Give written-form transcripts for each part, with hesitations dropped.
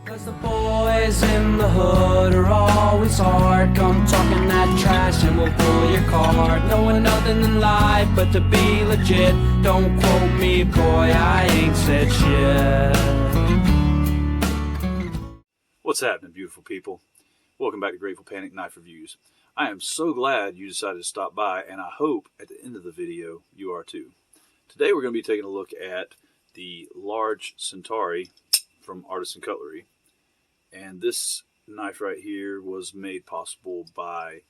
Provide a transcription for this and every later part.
'Cause the boys in the hood are always hard. Come talking that trash and we'll pull your card. Knowing nothing in life but to be legit. Don't quote me, boy, I ain't said shit. What's happening, beautiful people? Welcome back to Grateful Panic Knife Reviews. I am so glad you decided to stop by, and I hope at the end of the video you are too. Today we're going to be taking a look at the large Centauri from Artisan Cutlery. And this knife right here was made possible by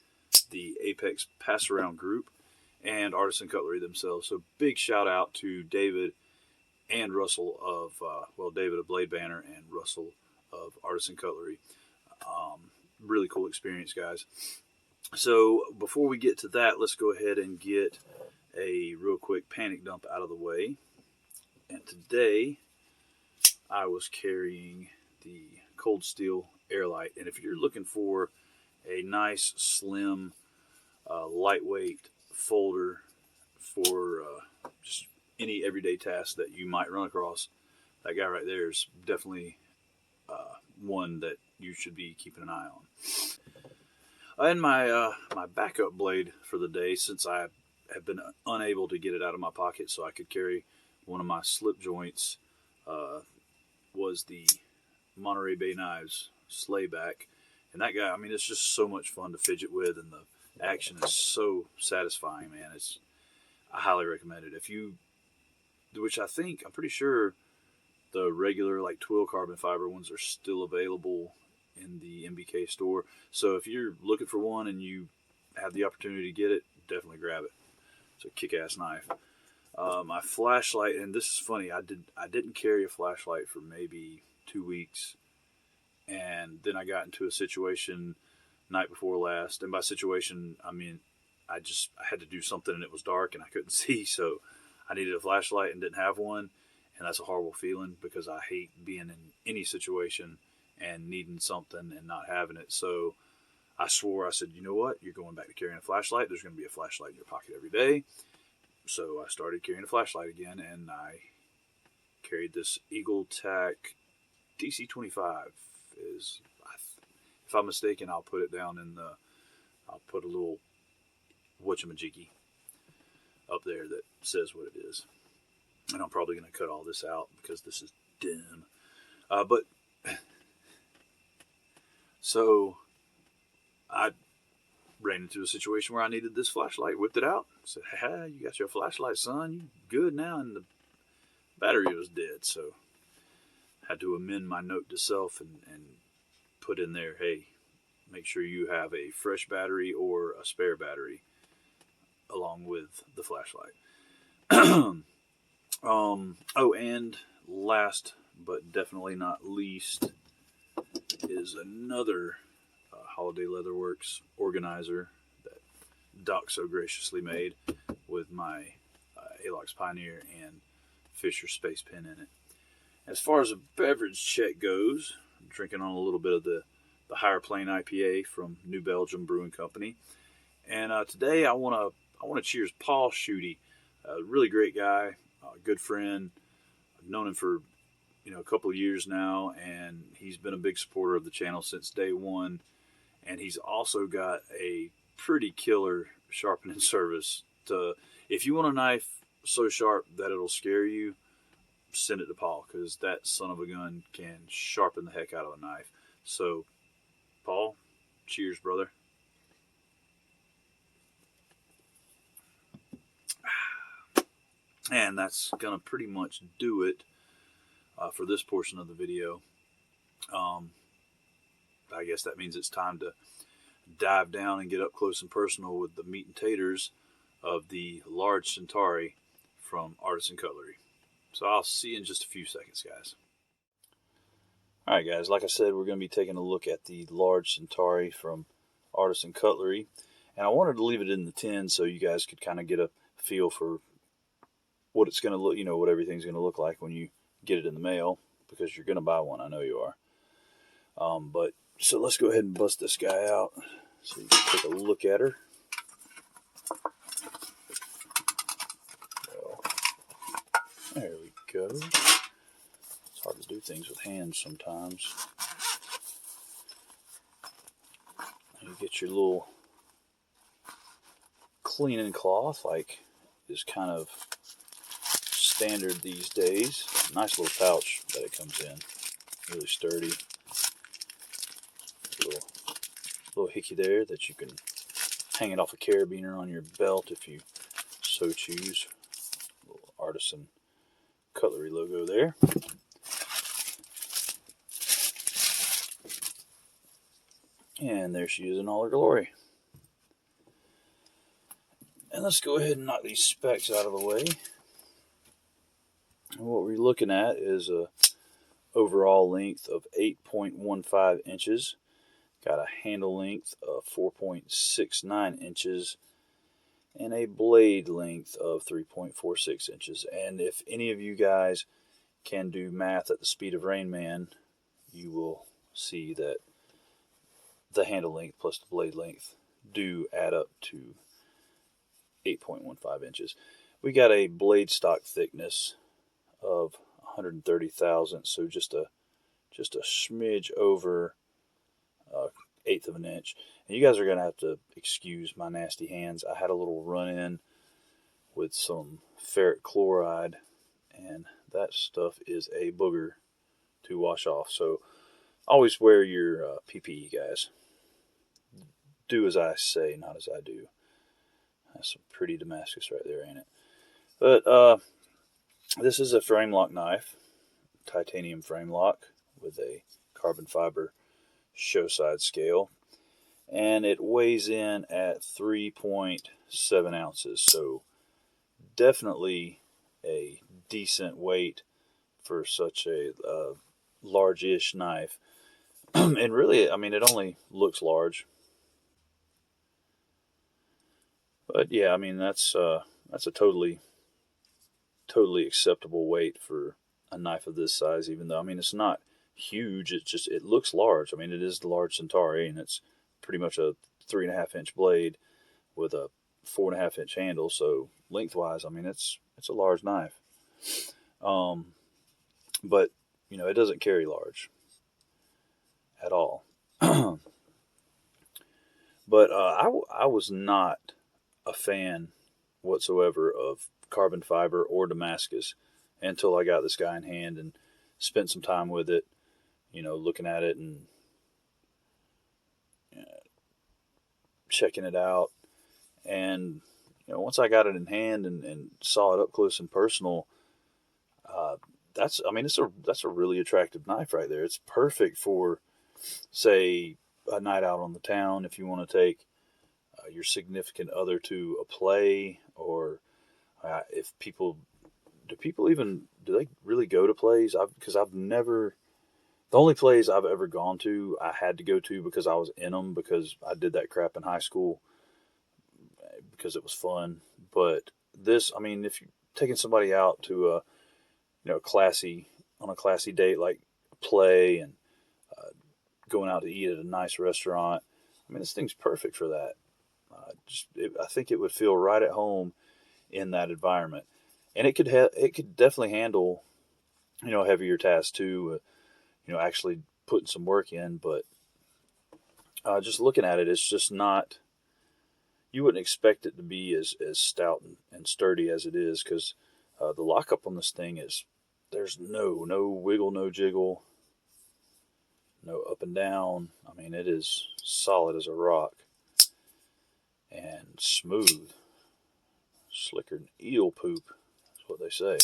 the Apex Passaround group and Artisan Cutlery themselves. So big shout out to David and Russell of, David of Blade Banner and Russell of Artisan Cutlery. Really cool experience, guys. So before we get to that, let's go ahead and get a real quick panic dump out of the way. And today I was carrying the Cold Steel Airlight, and if you're looking for a nice slim lightweight folder for just any everyday task that you might run across, that guy right there is definitely one that you should be keeping an eye on. And my backup blade for the day, since I have been unable to get it out of my pocket so I could carry one of my slip joints, was the Monterey Bay Knives Slayback. And that guy, I mean, it's just so much fun to fidget with, and the action is so satisfying, man. I highly recommend it. I'm pretty sure the regular like twill carbon fiber ones are still available in the MBK store. So if you're looking for one and you have the opportunity to get it, definitely grab it. It's a kick-ass knife. My flashlight, and this is funny, I didn't carry a flashlight for maybe 2 weeks, and then I got into a situation night before last, and by situation I mean I had to do something and it was dark and I couldn't see, so I needed a flashlight and didn't have one, and that's a horrible feeling because I hate being in any situation and needing something and not having it. So I said, you know what, you're going back to carrying a flashlight. There's going to be a flashlight in your pocket every day. So I started carrying a flashlight again, and I carried this Eagle Tac DC-25. If I'm mistaken, I'll put it down I'll put a little whatchamajiggy up there that says what it is. And I'm probably going to cut all this out because this is dim. So I ran into a situation where I needed this flashlight, whipped it out, said, hey, you got your flashlight, son, you good now? And the battery was dead, so I had to amend my note to self and put in there, hey, make sure you have a fresh battery or a spare battery along with the flashlight. And last but definitely not least is another Holiday Leatherworks organizer that Doc so graciously made with my Alox Pioneer and Fisher Space Pen in it. As far as a beverage check goes, I'm drinking on a little bit of the Higher Plane IPA from New Belgium Brewing Company. And today I want to cheers Paul Schutte, a really great guy, a good friend. I've known him for a couple of years now, and he's been a big supporter of the channel since day one. And he's also got a pretty killer sharpening service. If you want a knife so sharp that it'll scare you, send it to Paul, because that son of a gun can sharpen the heck out of a knife. So, Paul, cheers, brother. And that's going to pretty much do it for this portion of the video. I guess that means it's time to dive down and get up close and personal with the meat and taters of the large Centauri from Artisan Cutlery. So I'll see you in just a few seconds, guys. Alright guys, like I said, we're going to be taking a look at the large Centauri from Artisan Cutlery. And I wanted to leave it in the tin so you guys could kind of get a feel for what it's going to look, what everything's going to look like when you get it in the mail, because you're going to buy one, I know you are. So let's go ahead and bust this guy out so you can take a look at her. There we go. It's hard to do things with hands sometimes. got your little cleaning cloth, like is kind of standard these days. Nice little pouch that it comes in, really sturdy. Little hickey there that you can hang it off a carabiner on your belt if you so choose. Little Artisan Cutlery logo there. And there she is in all her glory. And let's go ahead and knock these specs out of the way. And what we're looking at is a overall length of 8.15 inches. Got a handle length of 4.69 inches and a blade length of 3.46 inches. And if any of you guys can do math at the speed of Rain Man, you will see that the handle length plus the blade length do add up to 8.15 inches. We got a blade stock thickness of 130 thousandths, so just a smidge over 1/8 of an inch. And you guys are going to have to excuse my nasty hands. I had a little run-in with some ferric chloride, and that stuff is a booger to wash off. So always wear your PPE, guys. Do as I say, not as I do. That's some pretty Damascus right there, ain't it? But this is a frame lock knife, titanium frame lock with a carbon fiber show side scale, and it weighs in at 3.7 ounces, so definitely a decent weight for such a large-ish knife. And really, I mean, it only looks large, but yeah, I mean, that's a totally acceptable weight for a knife of this size, even though, I mean, it's not huge. It looks large. I mean, it is the large Centauri, and it's pretty much a 3.5 inch blade with a 4.5 inch handle. So lengthwise, I mean, it's a large knife. But you know, it doesn't carry large at all. But I was not a fan whatsoever of carbon fiber or Damascus until I got this guy in hand and spent some time with it, you know, looking at it and checking it out. And you know, once I got it in hand and saw it up close and personal, that's a really attractive knife right there. It's perfect for, say, a night out on the town if you want to take your significant other to a play, or if people do they really go to plays? Because I've never, the only plays I've ever gone to, I had to go to because I was in them, because I did that crap in high school because it was fun. But this, I mean, if you're taking somebody out to a, you know, on a classy date like play, and going out to eat at a nice restaurant, I mean, this thing's perfect for that. I think it would feel right at home in that environment, and it could definitely handle, you know, heavier tasks too. You know, actually putting some work in, but just looking at it, it's just not. You wouldn't expect it to be as stout and sturdy as it is, because the lockup on this thing is, there's no wiggle, no jiggle, no up and down. I mean, it is solid as a rock and smooth, slicker than eel poop. That's what they say.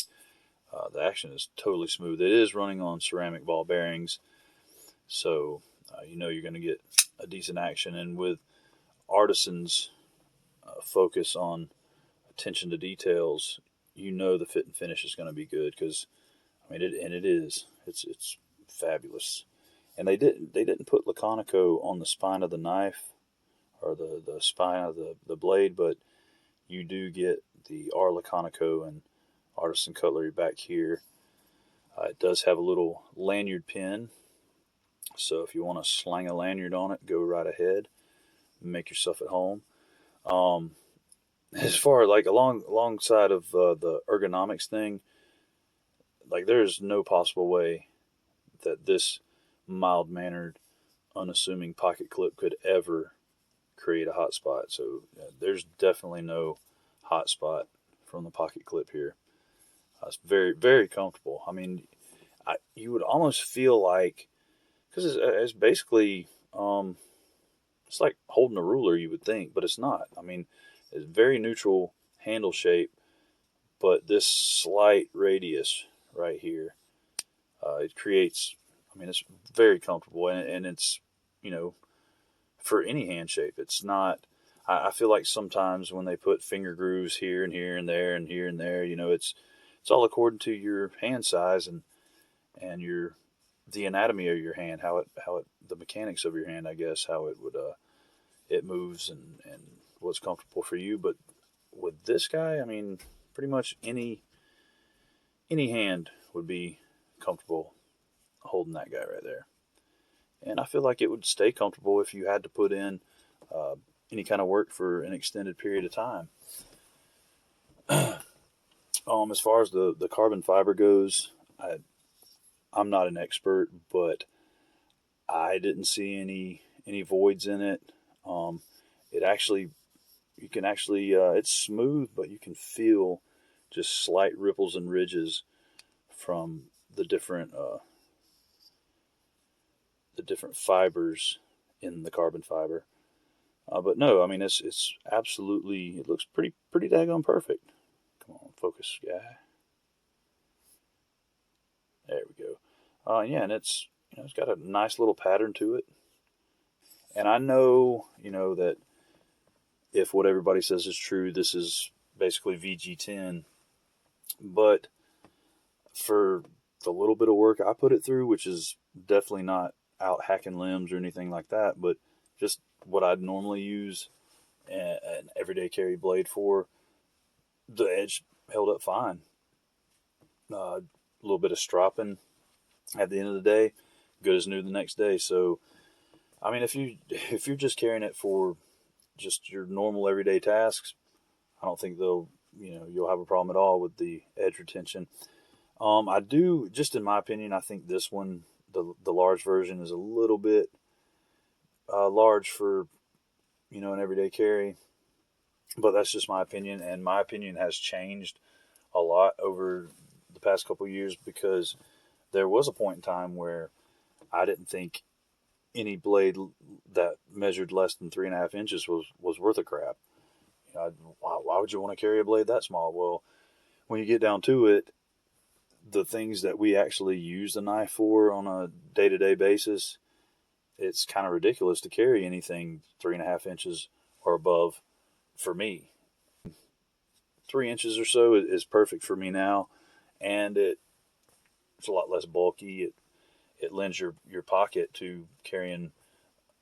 The action is totally smooth. It is running on ceramic ball bearings, so you know you're going to get a decent action. And with Artisan's focus on attention to details, you know the fit and finish is going to be good, because I mean it is. It's fabulous. And they didn't put Laconico on the spine of the knife, or the spine of the blade, but you do get the R Laconico and Artisan Cutlery back here. It does have a little lanyard pin, so if you want to slang a lanyard on it, go right ahead and make yourself at home. As far like alongside of the ergonomics thing, like there's no possible way that this mild-mannered, unassuming pocket clip could ever create a hot spot. So there's definitely no hot spot from the pocket clip here. It's very, very comfortable. I mean, you would almost feel like, because it's basically, it's like holding a ruler, you would think, but it's not. I mean, it's very neutral handle shape, but this slight radius right here, it creates, I mean, it's very comfortable, and it's, you know, for any hand shape. It's not, I feel like sometimes when they put finger grooves here and here and there and here and there, you know, it's all according to your hand size and the anatomy of your hand, how it the mechanics of your hand, I guess, how it would it moves and what's comfortable for you. But with this guy, I mean, pretty much any hand would be comfortable holding that guy right there. And I feel like it would stay comfortable if you had to put in any kind of work for an extended period of time. As far as the carbon fiber goes, I'm not an expert, but I didn't see any voids in it. It actually, you can actually, it's smooth, but you can feel just slight ripples and ridges from the different fibers in the carbon fiber. But no, I mean, it's absolutely, it looks pretty daggone perfect. Come on, focus, guy. There we go. Yeah, and it's, you know, it's got a nice little pattern to it. And I know, you know, that if what everybody says is true, this is basically VG10. But for the little bit of work I put it through, which is definitely not out hacking limbs or anything like that, but just what I'd normally use an everyday carry blade for, the edge held up fine. A little bit of stropping at the end of the day, good as new the next day. So, I mean, if you're just carrying it for just your normal everyday tasks, I don't think you'll have a problem at all with the edge retention. I do, just in my opinion, I think this one, the large version, is a little bit large for, you know, an everyday carry, but that's just my opinion, and my opinion has changed a lot over the past couple of years, because there was a point in time where I didn't think any blade that measured less than 3.5 inches was worth a crap. You know, why would you want to carry a blade that small? Well, when you get down to it, the things that we actually use the knife for on a day-to-day basis, it's kind of ridiculous to carry anything 3.5 inches or above for me. 3 inches or so is perfect for me now, and it's a lot less bulky. It lends your pocket to carrying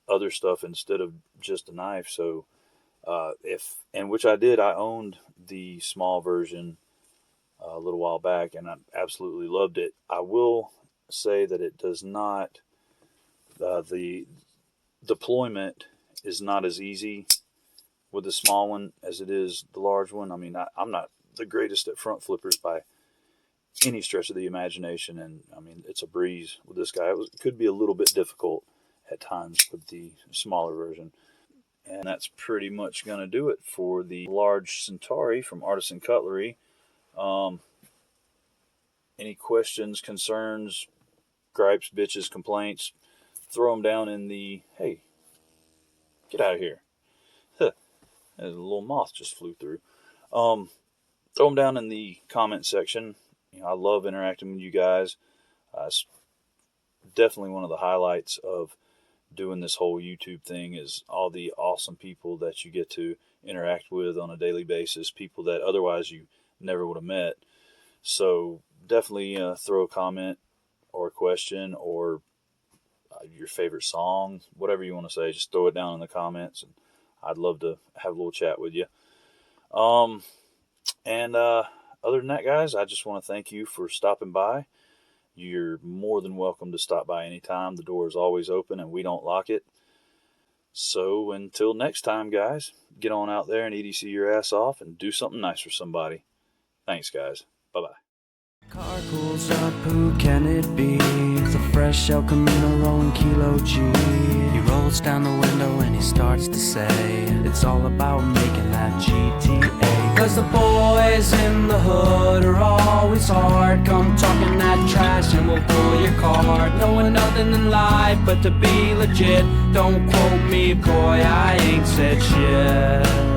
other stuff instead of just a knife. So which I did, I owned the small version a little while back, and I absolutely loved it. I will say that it does not, the deployment is not as easy with the small one as it is the large one. I mean, I'm not the greatest at front flippers by any stretch of the imagination, and I mean, it's a breeze with this guy. It could be a little bit difficult at times with the smaller version. And that's pretty much going to do it for the large Centauri from Artisan Cutlery. Any questions, concerns, gripes, bitches, complaints, throw them down in the, hey, get out of here. A little moth just flew through. Throw them down in the comment section. You know, I love interacting with you guys. It's definitely one of the highlights of doing this whole YouTube thing is all the awesome people that you get to interact with on a daily basis, people that otherwise you never would have met. So definitely throw a comment or a question or your favorite song, whatever you want to say, just throw it down in the comments, and I'd love to have a little chat with you. Other than that, guys, I just want to thank you for stopping by. You're more than welcome to stop by anytime. The door is always open and we don't lock it. So until next time, guys, get on out there and EDC your ass off and do something nice for somebody. Thanks, guys. Bye-bye. Car pulls up, who can it be? It's a fresh El Camino rolling Kilo G. He rolls rolls down the window and he starts to say it's all about making that GTA. Cause the boys in the hood are always hard. Come talking that trash and we'll pull your card. Knowing nothing in life but to be legit. Don't quote me, boy, I ain't said shit.